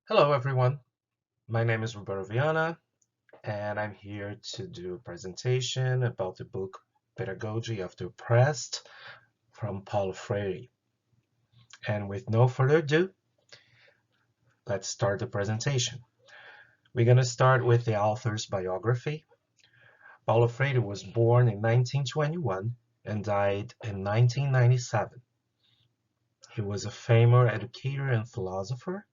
Hello, everyone. My name is Roberto Viana, and I'm here to do a presentation about the book Pedagogy of the Oppressed from Paulo Freire. And with no further ado, let's start the presentation. We're going to start with the author's biography. Paulo Freire was born in 1921 and died in 1997. He was a famous educator and philosopher,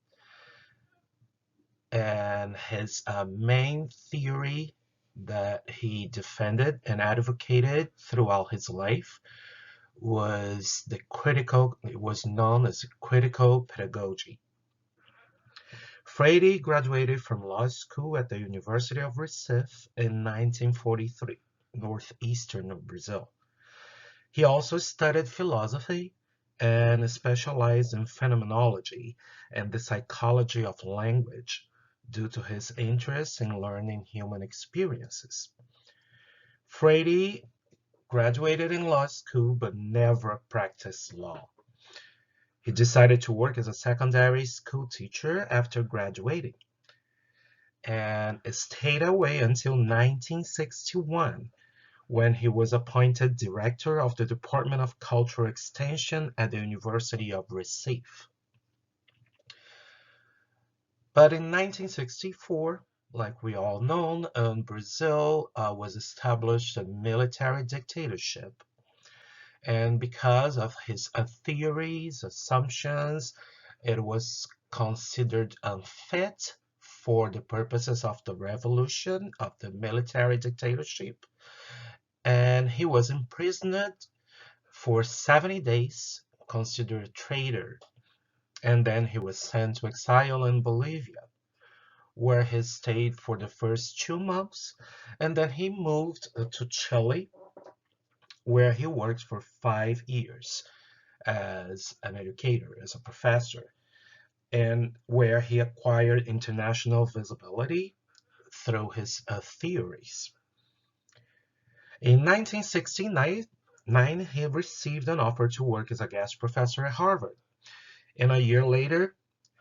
and his main theory that he defended and advocated throughout his life it was known as critical pedagogy. Freire graduated from law school at the University of Recife in 1943, northeastern of Brazil. He also studied philosophy and specialized in phenomenology and the psychology of language due to his interest in learning human experiences. Freire graduated in law school but never practiced law. He decided to work as a secondary school teacher after graduating and stayed away until 1961 when he was appointed director of the Department of Cultural Extension at the University of Recife. But in 1964, like we all know, Brazil was established a military dictatorship. And because of his theories, assumptions, it was considered unfit for the purposes of the revolution of the military dictatorship. And he was imprisoned for 70 days, considered a traitor. And then he was sent to exile in Bolivia, where he stayed for the first 2 months. And then he moved to Chile, where he worked for 5 years as an educator, as a professor, and where he acquired international visibility through his theories. In 1969, he received an offer to work as a guest professor at Harvard, and a year later,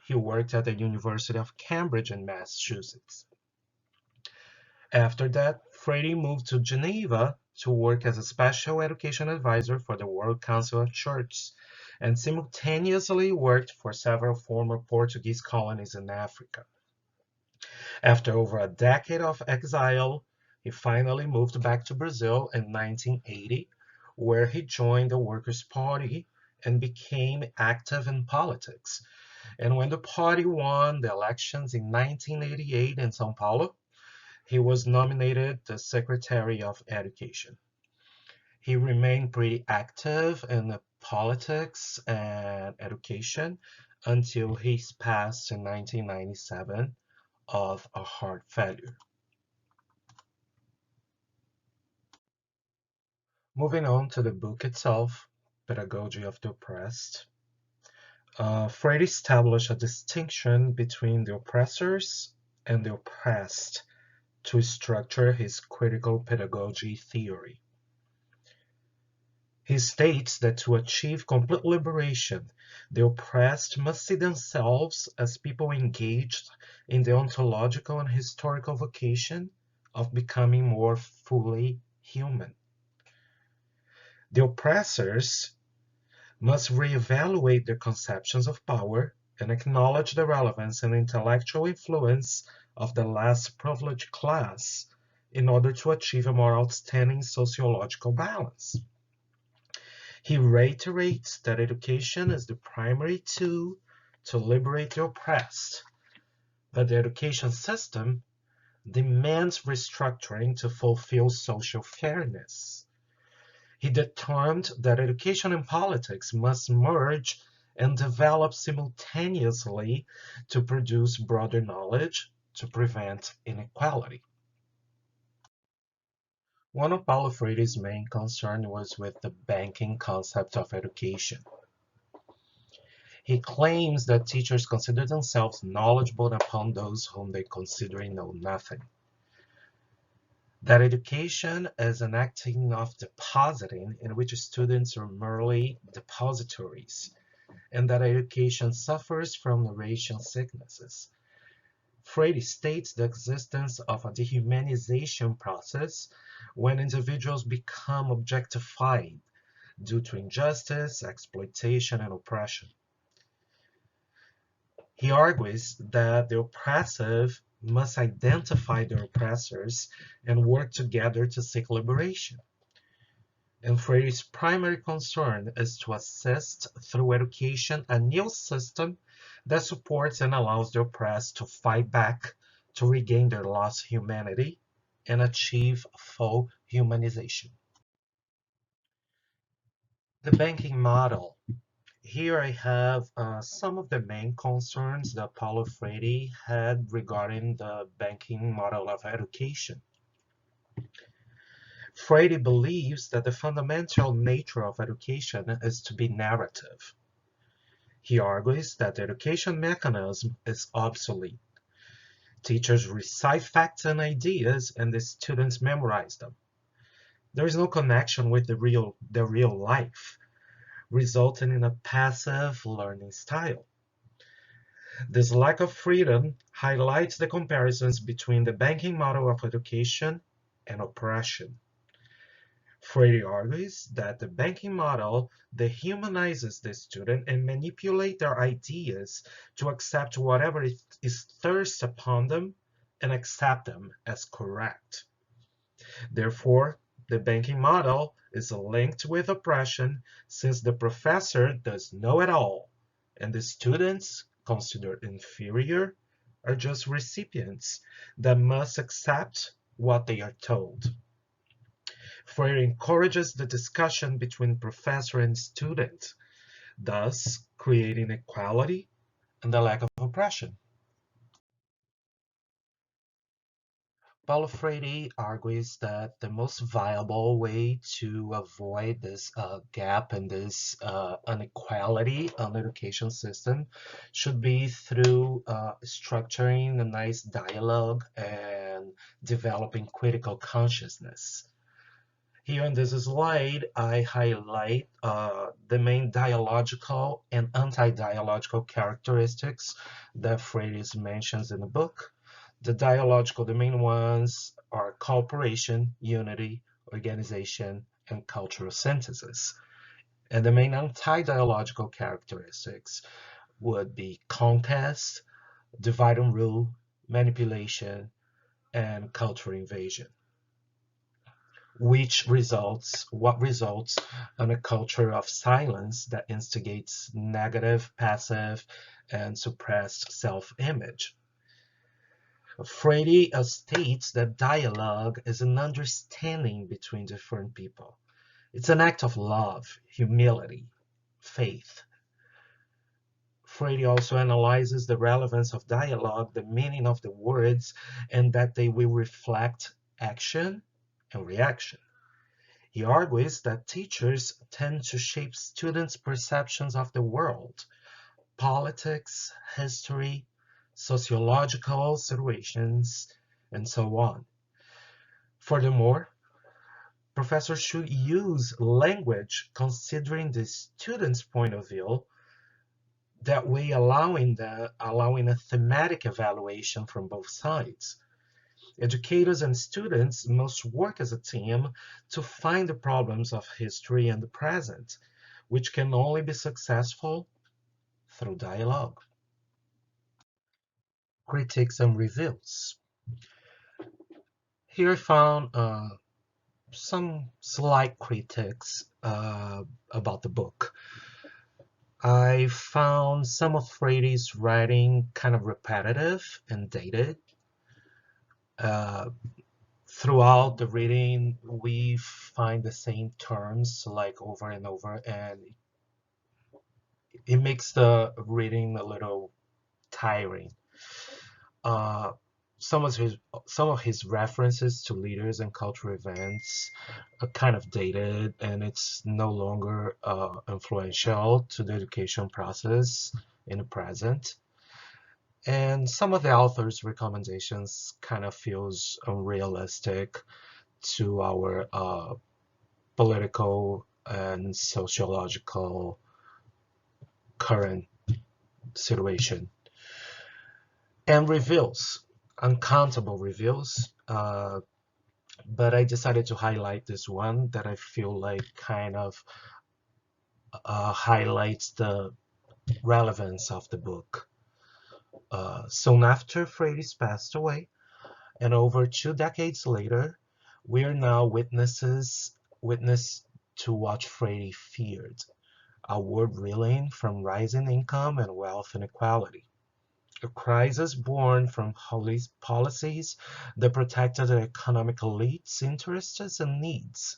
he worked at the University of Cambridge in Massachusetts. After that, Freire moved to Geneva to work as a special education advisor for the World Council of Churches, and simultaneously worked for several former Portuguese colonies in Africa. After over a decade of exile, he finally moved back to Brazil in 1980, where he joined the Workers' Party and became active in politics. And when the party won the elections in 1988 in São Paulo, he was nominated the Secretary of Education. He remained pretty active in politics and education until he passed in 1997 of a heart failure. Moving on to the book itself, Pedagogy of the Oppressed, Freire established a distinction between the oppressors and the oppressed to structure his critical pedagogy theory. He states that to achieve complete liberation, the oppressed must see themselves as people engaged in the ontological and historical vocation of becoming more fully human. The oppressors must reevaluate their conceptions of power and acknowledge the relevance and intellectual influence of the less privileged class in order to achieve a more outstanding sociological balance. He reiterates that education is the primary tool to liberate the oppressed, but the education system demands restructuring to fulfill social fairness. He determined that education and politics must merge and develop simultaneously to produce broader knowledge to prevent inequality. One of Paulo Freire's main concerns was with the banking concept of education. He claims that teachers consider themselves knowledgeable upon those whom they consider know nothing. That education is an acting of depositing in which students are merely depositories, and that education suffers from narration sicknesses, Freire states the existence of a dehumanization process when individuals become objectified due to injustice, exploitation, and oppression. He argues that the oppressive must identify their oppressors and work together to seek liberation. And Freire's primary concern is to assist through education a new system that supports and allows the oppressed to fight back, to regain their lost humanity, and achieve full humanization. The banking model. Here I have some of the main concerns that Paulo Freire had regarding the banking model of education. Freire believes that the fundamental nature of education is to be narrative. He argues that the education mechanism is obsolete. Teachers recite facts and ideas and the students memorize them. There is no connection with the real life, resulting in a passive learning style. This lack of freedom highlights the comparisons between the banking model of education and oppression. Freire argues that the banking model dehumanizes the student and manipulates their ideas to accept whatever is thrust upon them and accept them as correct. Therefore, the banking model is linked with oppression since the professor does know it all and the students, considered inferior, are just recipients that must accept what they are told. Freire encourages the discussion between professor and student, thus creating equality and the lack of oppression. Paulo Freire argues that the most viable way to avoid this gap and this inequality on the education system should be through structuring a nice dialogue and developing critical consciousness. Here in this slide, I highlight the main dialogical and anti-dialogical characteristics that Freire mentions in the book. The dialogical, the main ones are cooperation, unity, organization, and cultural synthesis. And the main anti-dialogical characteristics would be conquest, divide and rule, manipulation, and cultural invasion, what results in a culture of silence that instigates negative, passive, and suppressed self-image. Freire states that dialogue is an understanding between different people. It's an act of love, humility, faith. Freire also analyzes the relevance of dialogue, the meaning of the words, and that they will reflect action and reaction. He argues that teachers tend to shape students' perceptions of the world, politics, history, sociological situations, and so on. Furthermore, professors should use language considering the student's point of view, that way allowing a thematic evaluation from both sides. Educators and students must work as a team to find the problems of history and the present, which can only be successful through dialogue. Critiques and reviews. Here I found some slight critiques about the book. I found some of Freire's writing kind of repetitive and dated. Uh, Throughout the reading, we find the same terms like over and over, and it makes the reading a little tiring. Uh, some of his some of his references to leaders and cultural events are kind of dated, and it's no longer influential to the education process in the present. And some of the author's recommendations kind of feels unrealistic to our political and sociological current situation. and reviews, uncountable reviews. But I decided to highlight this one that I feel like kind of highlights the relevance of the book. Soon after Freire's passed away, and over 2 decades later, we are now witness to what Freire feared: a world reeling from rising income and wealth inequality. A crisis born from policies that protected the economic elite's interests and needs,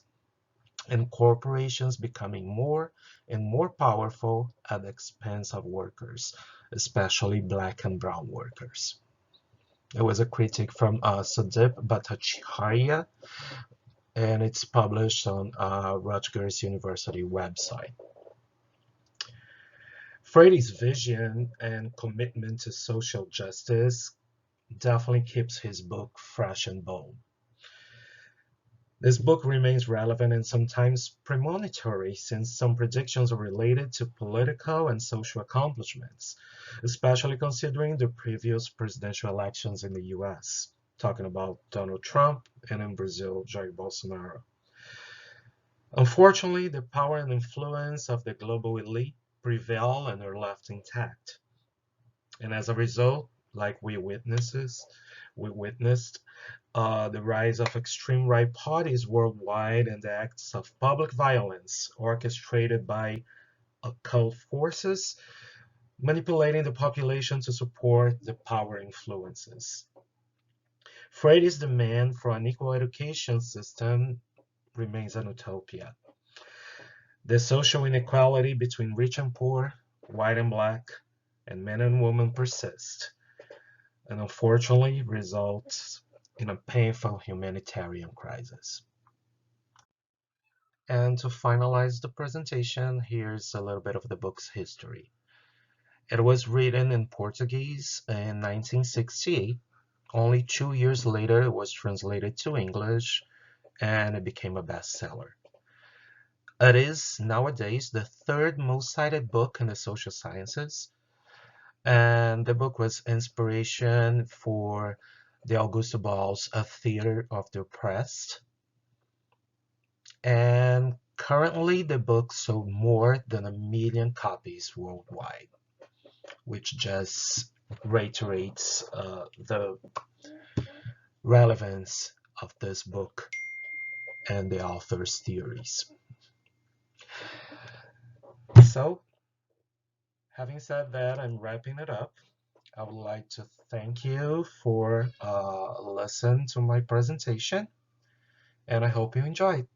and corporations becoming more and more powerful at the expense of workers, especially black and brown workers. It was a critique from Sudip Bhattacharya, and it's published on Rutgers University website. Freire's vision and commitment to social justice definitely keeps his book fresh and bold. This book remains relevant and sometimes premonitory, since some predictions are related to political and social accomplishments, especially considering the previous presidential elections in the US, talking about Donald Trump, and in Brazil, Jair Bolsonaro. Unfortunately, the power and influence of the global elite prevail and are left intact. And as a result, like we witnessed the rise of extreme right parties worldwide and the acts of public violence orchestrated by occult forces manipulating the population to support the power influences. Freire's demand for an equal education system remains an utopia. The social inequality between rich and poor, white and black, and men and women persists, and unfortunately results in a painful humanitarian crisis. And to finalize the presentation, here's a little bit of the book's history. It was written in Portuguese in 1968. Only 2 years later, it was translated to English and it became a bestseller. It is nowadays the third most cited book in the social sciences, and the book was inspiration for the Augusto Ball's A Theater of the Oppressed. And currently, the book sold more than 1 million copies worldwide, which just reiterates the relevance of this book and the author's theories. So, having said that, I'm wrapping it up. I would like to thank you for listening to my presentation, and I hope you enjoyed.